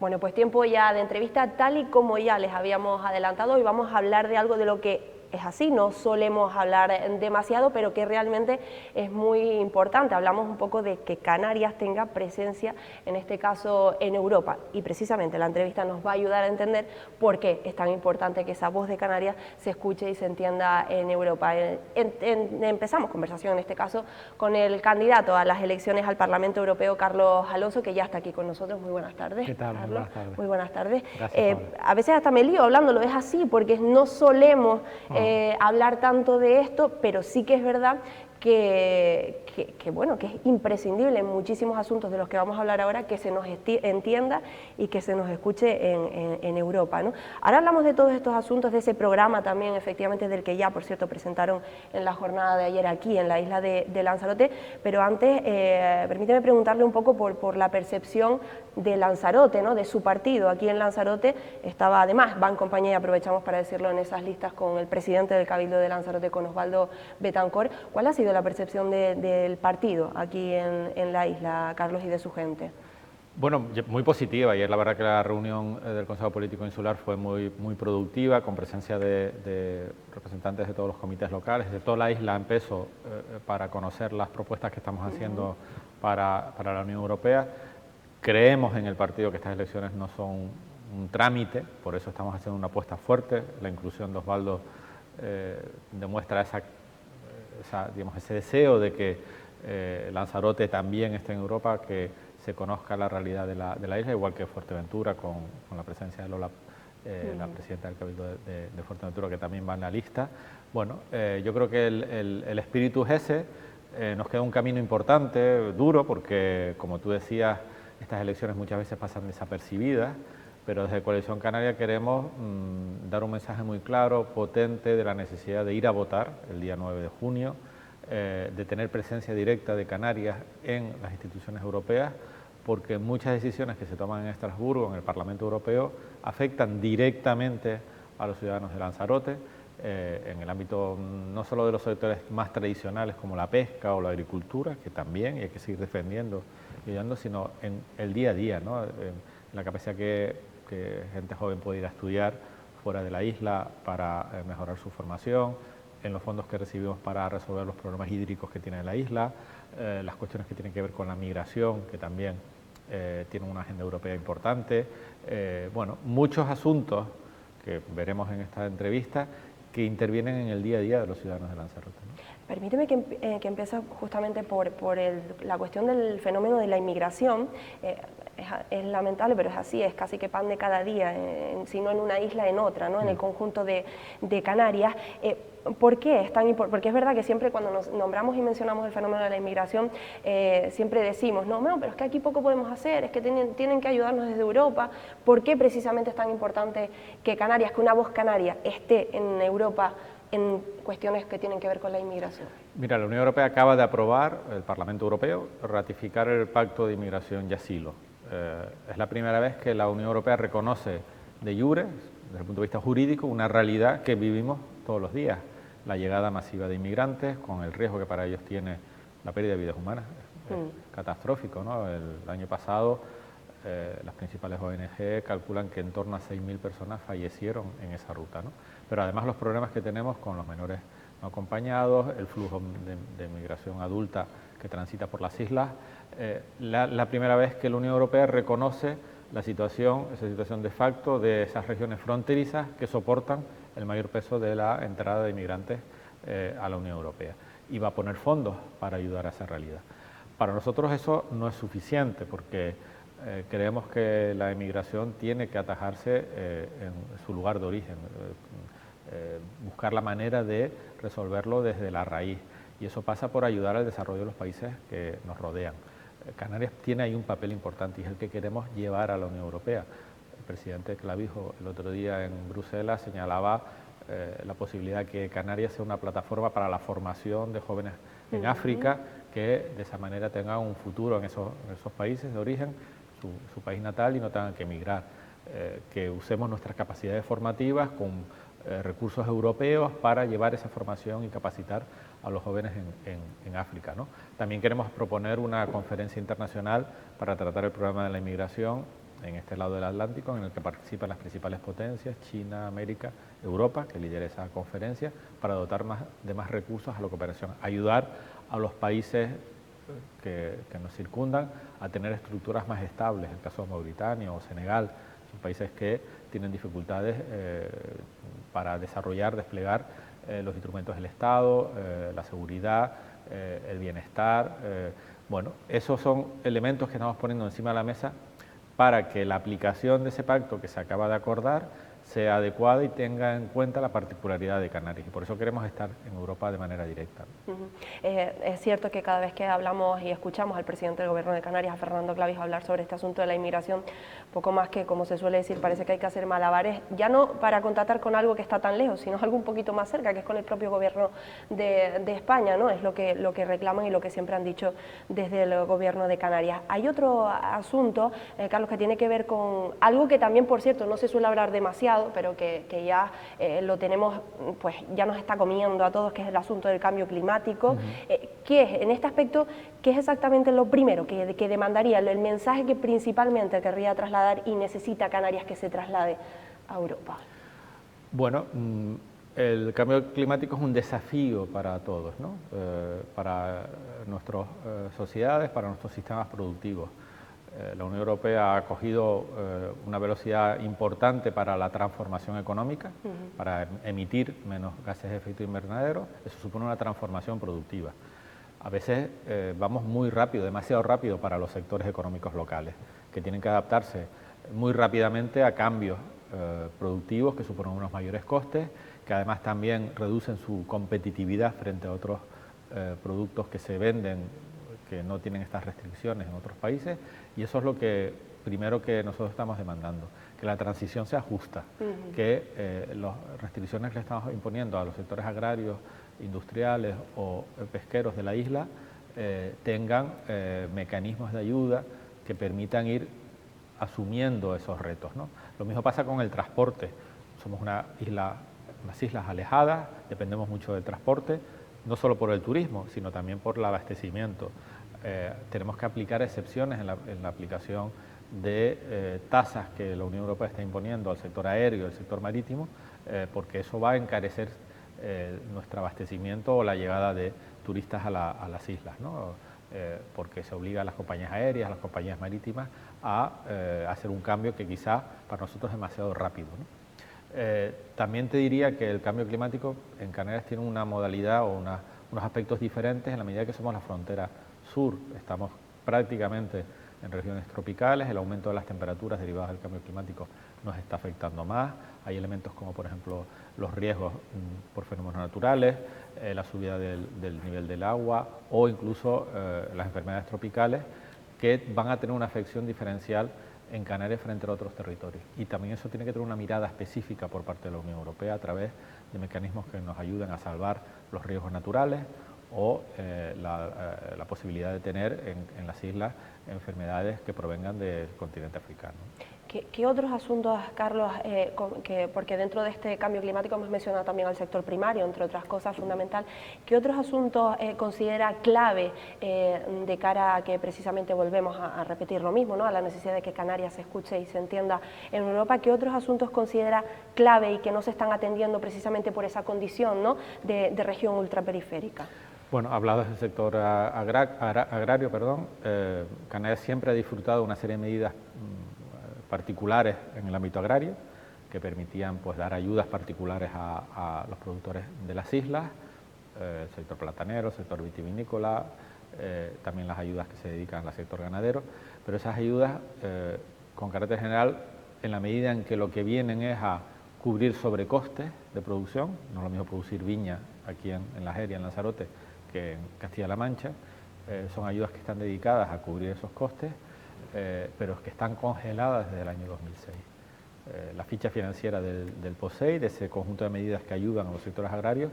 Bueno, pues tiempo ya de entrevista, tal y como ya les habíamos adelantado, y vamos a hablar de algo de lo que es así, no solemos hablar demasiado, pero que realmente es muy importante. Hablamos un poco de que Canarias tenga presencia, en este caso en Europa, y precisamente la entrevista nos va a ayudar a entender por qué es tan importante que esa voz de Canarias se escuche y se entienda en Europa. Empezamos conversación en este caso con el candidato a las elecciones al Parlamento Europeo, Carlos Alonso, que ya está aquí con nosotros. Muy buenas tardes. ¿Qué tal? Carlos. Muy buenas tardes. Muy buenas tardes. Gracias, A veces hasta me lío hablándolo, es así, porque no solemos hablar tanto de esto, pero sí que es verdad bueno, que es imprescindible en muchísimos asuntos de los que vamos a hablar ahora que se nos entienda y que se nos escuche en Europa, ¿no? Ahora hablamos de todos estos asuntos, de ese programa también, efectivamente, del que ya, por cierto, presentaron en la jornada de ayer aquí, en la isla de Lanzarote, pero antes, permíteme preguntarle un poco por la percepción de Lanzarote, ¿no?, de su partido. Aquí en Lanzarote estaba, además, va en compañía, y aprovechamos para decirlo, en esas listas con el presidente del Cabildo de Lanzarote, con Osvaldo Betancor. ¿Cuál ha sido la percepción del partido aquí en la isla, Carlos, y de su gente? Bueno, muy positiva. Ayer la verdad que la reunión del Consejo Político Insular fue muy productiva, con presencia de representantes de todos los comités locales, de toda la isla en peso, para conocer las propuestas que estamos haciendo para la Unión Europea. Creemos en el partido que estas elecciones no son un trámite, por eso estamos haciendo una apuesta fuerte. La inclusión de Osvaldo demuestra digamos, ese deseo de que Lanzarote también esté en Europa, que se conozca la realidad de la isla, igual que Fuerteventura, con la presencia de Lola, la presidenta del Cabildo de Fuerteventura, que también va en la lista. Bueno, yo creo que el espíritu es ese. Nos queda un camino importante, duro, porque, como tú decías, estas elecciones muchas veces pasan desapercibidas, pero desde Coalición Canaria queremos dar un mensaje muy claro, potente, de la necesidad de ir a votar el día 9 de junio, de tener presencia directa de Canarias en las instituciones europeas, porque muchas decisiones que se toman en Estrasburgo, en el Parlamento Europeo, afectan directamente a los ciudadanos de Lanzarote, en el ámbito no solo de los sectores más tradicionales como la pesca o la agricultura, que también, y hay que seguir defendiendo y ayudando, sino en el día a día, ¿no?, en la capacidad que gente joven puede ir a estudiar fuera de la isla para mejorar su formación, en los fondos que recibimos para resolver los problemas hídricos que tiene la isla, las cuestiones que tienen que ver con la migración, que también tienen una agenda europea importante. Bueno, muchos asuntos que veremos en esta entrevista que intervienen en el día a día de los ciudadanos de Lanzarote, ¿no? Permíteme que empiece justamente por la cuestión del fenómeno de la inmigración. Es lamentable, pero es así, es casi que pan de cada día, si no en una isla, en otra, ¿no?, en el conjunto de Canarias. ¿Por qué es tan importante? Porque es verdad que siempre cuando nos nombramos y mencionamos el fenómeno de la inmigración, siempre decimos, no, pero es que aquí poco podemos hacer, es que tienen que ayudarnos desde Europa. ¿Por qué precisamente es tan importante que Canarias, que una voz canaria esté en Europa en cuestiones que tienen que ver con la inmigración? Mira, la Unión Europea acaba de aprobar, el Parlamento Europeo, ratificar el Pacto de Inmigración y Asilo. Es la primera vez que la Unión Europea reconoce de jure, desde el punto de vista jurídico, una realidad que vivimos todos los días: la llegada masiva de inmigrantes, con el riesgo que para ellos tiene la pérdida de vidas humanas. Es catastrófico, ¿no? El año pasado las principales ONG calculan que en torno a 6.000 personas fallecieron en esa ruta, ¿no? Pero además los problemas que tenemos con los menores no acompañados, el flujo de migración adulta que transita por las islas. La primera vez que la Unión Europea reconoce esa situación de facto de esas regiones fronterizas que soportan el mayor peso de la entrada de inmigrantes a la Unión Europea, y va a poner fondos para ayudar a esa realidad. Para nosotros eso no es suficiente, porque creemos que la inmigración tiene que atajarse en su lugar de origen, buscar la manera de resolverlo desde la raíz, y eso pasa por ayudar al desarrollo de los países que nos rodean. Canarias tiene ahí un papel importante y es el que queremos llevar a la Unión Europea. El presidente Clavijo el otro día en Bruselas señalaba la posibilidad de que Canarias sea una plataforma para la formación de jóvenes en África, que de esa manera tengan un futuro en esos países de origen, su país natal, y no tengan que emigrar. Que usemos nuestras capacidades formativas con recursos europeos para llevar esa formación y capacitar a los jóvenes en África, ¿no? También queremos proponer una conferencia internacional para tratar el problema de la inmigración en este lado del Atlántico, en el que participan las principales potencias, China, América, Europa, que lidera esa conferencia, para dotar de más recursos a la cooperación, ayudar a los países que nos circundan a tener estructuras más estables, en el caso de Mauritania o Senegal, son países que tienen dificultades para desarrollar, desplegar los instrumentos del Estado, la seguridad, el bienestar. Bueno, esos son elementos que estamos poniendo encima de la mesa para que la aplicación de ese pacto que se acaba de acordar sea adecuada y tenga en cuenta la particularidad de Canarias, y por eso queremos estar en Europa de manera directa. Es cierto que cada vez que hablamos y escuchamos al presidente del Gobierno de Canarias, a Fernando Clavijo, hablar sobre este asunto de la inmigración, poco más que, como se suele decir, parece que hay que hacer malabares, ya no para contactar con algo que está tan lejos, sino algo un poquito más cerca, que es con el propio Gobierno de España, ¿no? Es lo que reclaman y lo que siempre han dicho desde el Gobierno de Canarias. Hay otro asunto, Carlos, que tiene que ver con algo que también, por cierto, no se suele hablar demasiado, pero que ya lo tenemos, pues ya nos está comiendo a todos, que es el asunto del cambio climático. ¿Qué es, en este aspecto, qué es exactamente lo primero que demandaría, el mensaje que principalmente querría trasladar y necesita Canarias que se traslade a Europa? Bueno, el cambio climático es un desafío para todos, ¿no? Para nuestras sociedades, para nuestros sistemas productivos. La Unión Europea ha cogido una velocidad importante para la transformación económica, para emitir menos gases de efecto invernadero. Eso supone una transformación productiva. A veces vamos muy rápido, demasiado rápido para los sectores económicos locales, que tienen que adaptarse muy rápidamente a cambios productivos que suponen unos mayores costes, que además también reducen su competitividad frente a otros productos que se venden que no tienen estas restricciones en otros países, y eso es lo que primero que nosotros estamos demandando, que la transición sea justa, que las restricciones que le estamos imponiendo a los sectores agrarios, industriales o pesqueros de la isla tengan mecanismos de ayuda que permitan ir asumiendo esos retos, ¿no? Lo mismo pasa con el transporte. Somos unas islas alejadas, dependemos mucho del transporte, no solo por el turismo, sino también por el abastecimiento. Tenemos que aplicar excepciones en la aplicación de tasas que la Unión Europea está imponiendo al sector aéreo y al sector marítimo, porque eso va a encarecer nuestro abastecimiento o la llegada de turistas a las islas, ¿no? Porque se obliga a las compañías aéreas, a las compañías marítimas a hacer un cambio que quizá para nosotros es demasiado rápido, ¿no? También te diría que el cambio climático en Canarias tiene una modalidad o unos aspectos diferentes en la medida que somos la frontera sur. Estamos prácticamente en regiones tropicales, el aumento de las temperaturas derivadas del cambio climático nos está afectando más. Hay elementos como, por ejemplo, los riesgos por fenómenos naturales, la subida del nivel del agua o incluso las enfermedades tropicales que van a tener una afección diferencial en Canarias frente a otros territorios. Y también eso tiene que tener una mirada específica por parte de la Unión Europea a través de mecanismos que nos ayuden a salvar los riesgos naturales o la posibilidad de tener en las islas enfermedades que provengan del continente africano. ¿Qué otros asuntos, Carlos, porque dentro de este cambio climático hemos mencionado también al sector primario, entre otras cosas, fundamental, qué otros asuntos considera clave de cara a que precisamente volvemos a repetir lo mismo, ¿no? A la necesidad de que Canarias se escuche y se entienda en Europa? ¿Qué otros asuntos considera clave y que no se están atendiendo precisamente por esa condición, ¿no? de región ultraperiférica? Bueno, hablado del sector agrario, Canarias siempre ha disfrutado de una serie de medidas particulares en el ámbito agrario que permitían pues dar ayudas particulares a los productores de las islas, el sector platanero, el sector vitivinícola, también las ayudas que se dedican al sector ganadero, pero esas ayudas con carácter general, en la medida en que lo que vienen es a cubrir sobrecostes de producción, no es lo mismo producir viña aquí en La Jeria, en Lanzarote, que en Castilla-La Mancha, son ayudas que están dedicadas a cubrir esos costes, pero que están congeladas desde el año 2006. La ficha financiera del POSEI, de ese conjunto de medidas que ayudan a los sectores agrarios,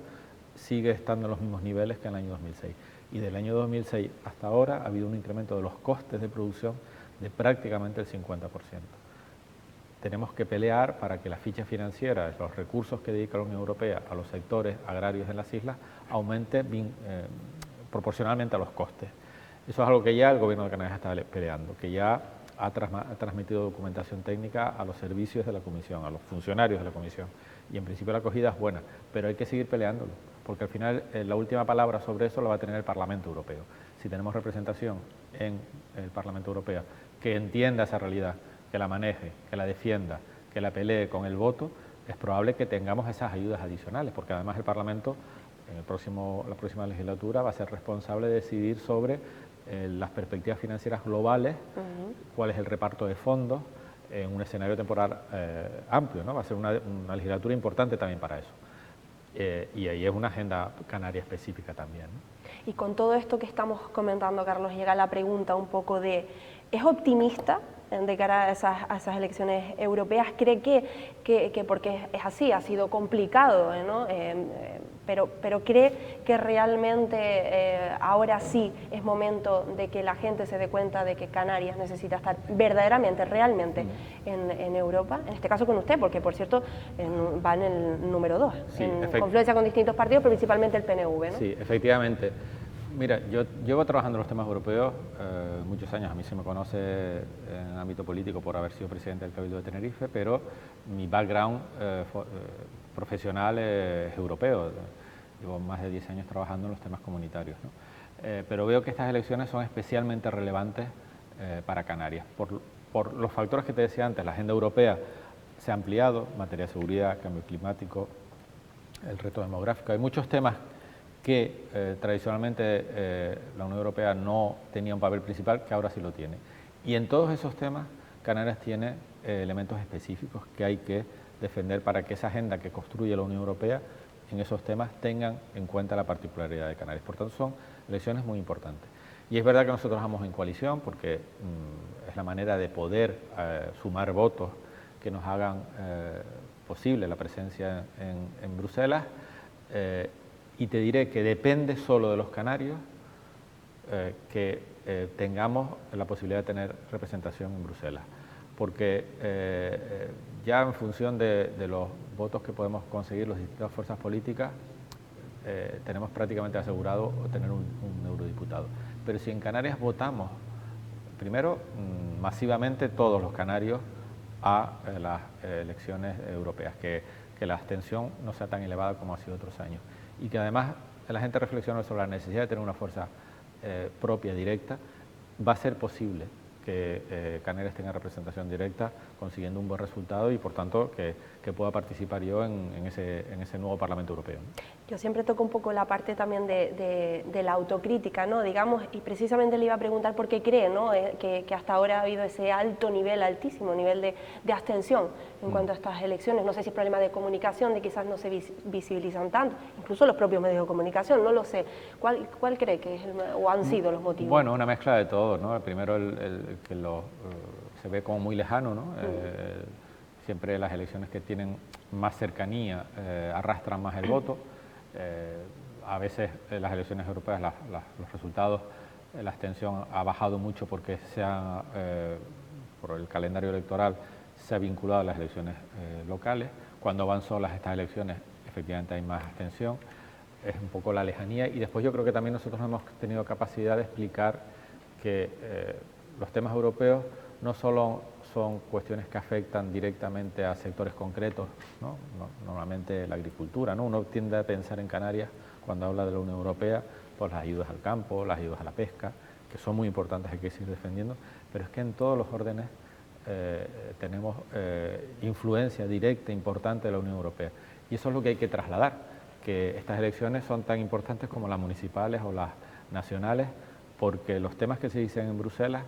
sigue estando en los mismos niveles que en el año 2006. Y del año 2006 hasta ahora ha habido un incremento de los costes de producción de prácticamente el 50%. Tenemos que pelear para que la ficha financiera, los recursos que dedica la Unión Europea a los sectores agrarios en las islas, aumente proporcionalmente a los costes. Eso es algo que ya el Gobierno de Canarias está peleando, que ya ha transmitido documentación técnica a los servicios de la Comisión, a los funcionarios de la Comisión, y en principio la acogida es buena, pero hay que seguir peleándolo, porque al final la última palabra sobre eso la va a tener el Parlamento Europeo. Si tenemos representación en el Parlamento Europeo que entienda esa realidad, que la maneje, que la defienda, que la pelee con el voto, es probable que tengamos esas ayudas adicionales, porque además el Parlamento en la próxima legislatura va a ser responsable de decidir sobre las perspectivas financieras globales, cuál es el reparto de fondos en un escenario temporal amplio, ¿no? Va a ser una legislatura importante también para eso. Y ahí es una agenda canaria específica también, ¿no? Y con todo esto que estamos comentando, Carlos, llega la pregunta un poco de, ¿es optimista de cara a esas elecciones europeas? ¿Cree que porque es así, ha sido complicado, ¿no? Pero cree que realmente ahora sí es momento de que la gente se dé cuenta de que Canarias necesita estar verdaderamente, realmente en Europa? En este caso con usted, porque por cierto va en el número 2, sí, en confluencia con distintos partidos, pero principalmente el PNV, ¿no? Sí, efectivamente. Mira, yo llevo trabajando en los temas europeos muchos años. A mí se me conoce en el ámbito político por haber sido presidente del Cabildo de Tenerife, pero mi background profesional es europeo. Llevo más de 10 años trabajando en los temas comunitarios, ¿no? Pero veo que estas elecciones son especialmente relevantes para Canarias. Por los factores que te decía antes, la agenda europea se ha ampliado, materia de seguridad, cambio climático, el reto demográfico. Hay muchos temas que tradicionalmente la Unión Europea no tenía un papel principal, que ahora sí lo tiene. Y en todos esos temas, Canarias tiene elementos específicos que hay que defender para que esa agenda que construye la Unión Europea en esos temas tengan en cuenta la particularidad de Canarias. Por tanto, son elecciones muy importantes. Y es verdad que nosotros trabajamos en coalición porque es la manera de poder sumar votos que nos hagan posible la presencia en Bruselas. Y te diré que depende solo de los canarios que tengamos la posibilidad de tener representación en Bruselas, porque ya en función de los votos que podemos conseguir las distintas fuerzas políticas, tenemos prácticamente asegurado tener un eurodiputado. Pero si en Canarias votamos, primero, masivamente todos los canarios a las elecciones europeas, que la abstención no sea tan elevada como ha sido otros años, y que además la gente reflexione sobre la necesidad de tener una fuerza propia, directa, va a ser posible que Canarias tenga representación directa, consiguiendo un buen resultado y, por tanto, que pueda participar yo en ese nuevo Parlamento Europeo, ¿no? Yo siempre toco un poco la parte también de la autocrítica, ¿no? Digamos, y precisamente le iba a preguntar por qué cree, ¿no? que hasta ahora ha habido ese altísimo nivel de abstención en cuanto a estas elecciones. No sé si es problema de comunicación, de quizás no se visibilizan tanto, incluso los propios medios de comunicación, no lo sé. ¿Cuál cree que es o han sido los motivos? Bueno, una mezcla de todo, ¿no? Primero que se ve como muy lejano, ¿no? Siempre las elecciones que tienen más cercanía arrastran más el voto. A veces las elecciones europeas, los resultados, la abstención ha bajado mucho porque por el calendario electoral se ha vinculado a las elecciones locales. Cuando van solas estas elecciones, efectivamente hay más abstención. Es un poco la lejanía, y después yo creo que también nosotros hemos tenido capacidad de explicar que los temas europeos no solo son cuestiones que afectan directamente a sectores concretos, ¿no? Normalmente la agricultura, ¿no? Uno tiende a pensar en Canarias, cuando habla de la Unión Europea, pues las ayudas al campo, las ayudas a la pesca, que son muy importantes, hay que seguir defendiendo, pero es que en todos los órdenes tenemos influencia directa, importante de la Unión Europea, y eso es lo que hay que trasladar, que estas elecciones son tan importantes como las municipales o las nacionales, porque los temas que se dicen en Bruselas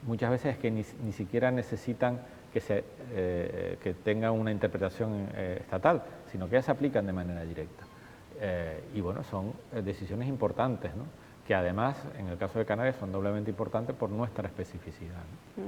muchas veces es que ni siquiera necesitan que tengan una interpretación estatal, sino que ya se aplican de manera directa. Y bueno, son decisiones importantes, ¿no? Que además, en el caso de Canarias, son doblemente importantes por nuestra especificidad, ¿no?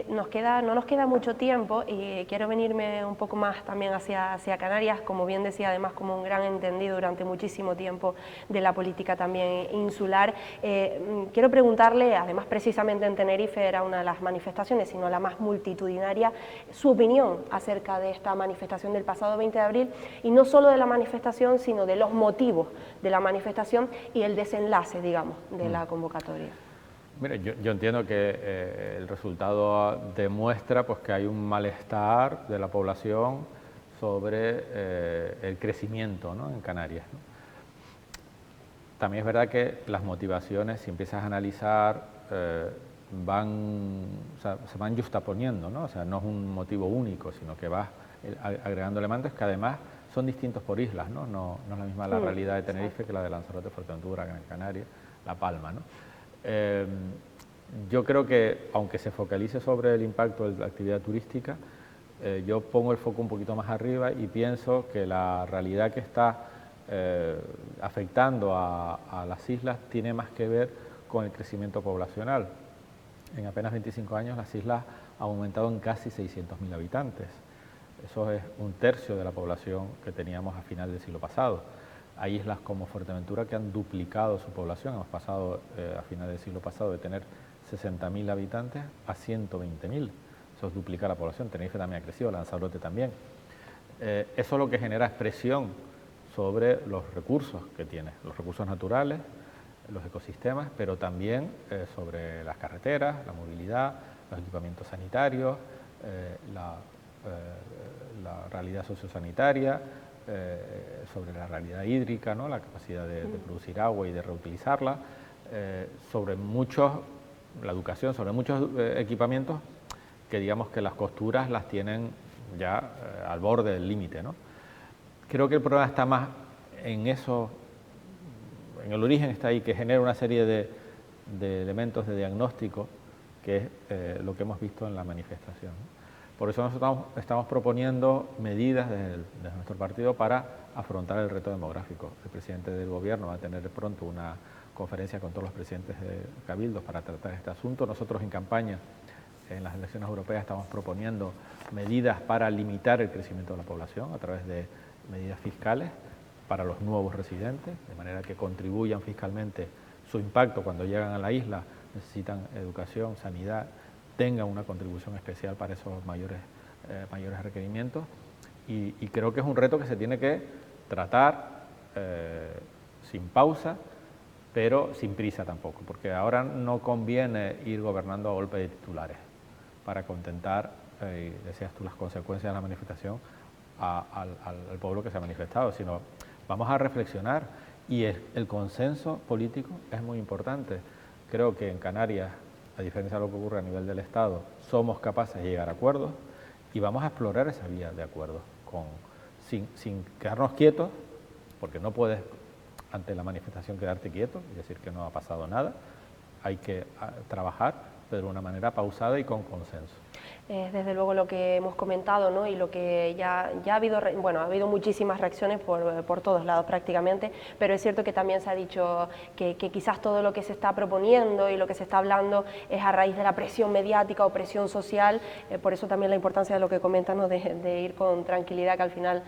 No nos queda mucho tiempo y quiero venirme un poco más también hacia Canarias, como bien decía, además como un gran entendido durante muchísimo tiempo de la política también insular. Quiero preguntarle, además precisamente en Tenerife era una de las manifestaciones, sino la más multitudinaria, su opinión acerca de esta manifestación del pasado 20 de abril, y no solo de la manifestación, sino de los motivos de la manifestación y el desenlace, digamos, de la convocatoria. Mira, yo entiendo que el resultado demuestra pues, que hay un malestar de la población sobre el crecimiento, ¿no?, en Canarias, ¿no? También es verdad que las motivaciones, si empiezas a analizar, se van justaponiendo, ¿no? O sea, no es un motivo único, sino que vas agregando elementos que además son distintos por islas, ¿no? No es la misma la realidad de Tenerife que la de Lanzarote, Fuerteventura, Gran Canaria, La Palma, ¿no? Yo creo que, aunque se focalice sobre el impacto de la actividad turística, yo pongo el foco un poquito más arriba y pienso que la realidad que está afectando a las islas tiene más que ver con el crecimiento poblacional. En apenas 25 años las islas han aumentado en casi 600.000 habitantes. Eso es un tercio de la población que teníamos a final del siglo pasado. Hay islas como Fuerteventura que han duplicado su población. Hemos pasado a final del siglo pasado de tener 60.000 habitantes a 120.000. Eso es duplicar la población. Tenerife también ha crecido, Lanzarote también. Eso lo que genera es presión sobre los recursos que tiene, los recursos naturales, los ecosistemas, pero también sobre las carreteras, la movilidad, los equipamientos sanitarios, la realidad sociosanitaria, sobre la realidad hídrica, ¿no?, la capacidad de producir agua y de reutilizarla, sobre la educación, sobre muchos equipamientos que digamos que las costuras las tienen ya al borde del límite, ¿no? Creo que el problema está más en eso, en el origen está ahí, que genera una serie de elementos de diagnóstico, que es lo que hemos visto en la manifestación, ¿no? Por eso nosotros estamos proponiendo medidas desde nuestro partido para afrontar el reto demográfico. El presidente del Gobierno va a tener pronto una conferencia con todos los presidentes de cabildos para tratar este asunto. Nosotros en campaña, en las elecciones europeas, estamos proponiendo medidas para limitar el crecimiento de la población a través de medidas fiscales para los nuevos residentes, de manera que contribuyan fiscalmente. Su impacto cuando llegan a la isla, necesitan educación, sanidad, tengan una contribución especial para esos mayores requerimientos, y creo que es un reto que se tiene que tratar sin pausa, pero sin prisa tampoco, porque ahora no conviene ir gobernando a golpe de titulares para contentar, decías tú, las consecuencias de la manifestación al pueblo que se ha manifestado, sino vamos a reflexionar, y el consenso político es muy importante. Creo que en Canarias, a diferencia de lo que ocurre a nivel del Estado, somos capaces de llegar a acuerdos y vamos a explorar esa vía de acuerdos sin quedarnos quietos, porque no puedes ante la manifestación quedarte quieto y decir que no ha pasado nada. Hay que trabajar, pero de una manera pausada y con consenso. Desde luego lo que hemos comentado, ¿no?, y lo que ya ha habido, ha habido muchísimas reacciones por todos lados prácticamente, pero es cierto que también se ha dicho que quizás todo lo que se está proponiendo y lo que se está hablando es a raíz de la presión mediática o presión social, por eso también la importancia de lo que comentan, ¿no?, de ir con tranquilidad, que al final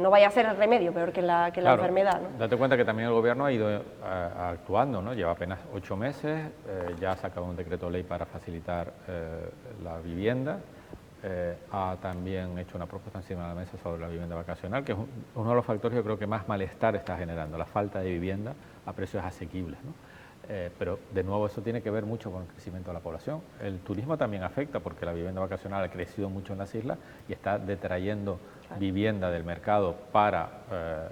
no vaya a ser el remedio peor que la enfermedad, ¿no? Date cuenta que también el Gobierno ha ido actuando, ¿no? Lleva apenas 8 meses, ya ha sacado un decreto ley para facilitar la vivienda. Ha también hecho una propuesta encima de la mesa sobre la vivienda vacacional, que es uno de los factores, yo creo, que más malestar está generando, la falta de vivienda a precios asequibles, ¿no? Pero de nuevo eso tiene que ver mucho con el crecimiento de la población. El turismo también afecta, porque la vivienda vacacional ha crecido mucho en las islas y está detrayendo vivienda del mercado para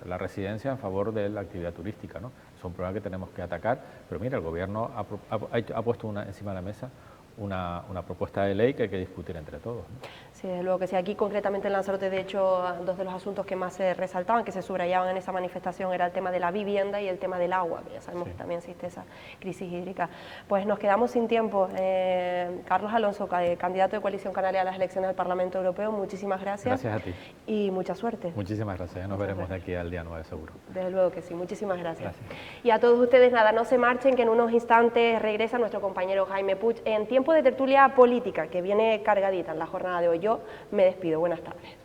la residencia en favor de la actividad turística, ¿no? Es un problema que tenemos que atacar, pero mira, el Gobierno ha puesto encima de la mesa una propuesta de ley que hay que discutir entre todos, ¿no? Sí, desde luego que sí. Aquí concretamente en Lanzarote, de hecho, dos de los asuntos que más se resaltaban, que se subrayaban en esa manifestación, era el tema de la vivienda y el tema del agua, que ya sabemos que también existe esa crisis hídrica. Pues nos quedamos sin tiempo. Carlos Alonso, candidato de Coalición Canaria a las elecciones del Parlamento Europeo, muchísimas gracias. Gracias a ti. Y mucha suerte. Muchísimas gracias, nos veremos de aquí al día 9 seguro. Desde luego que sí, muchísimas gracias. Y a todos ustedes, nada, no se marchen, que en unos instantes regresa nuestro compañero Jaime Puig en tiempo de tertulia política, que viene cargadita en la jornada de hoy. Yo me despido, buenas tardes.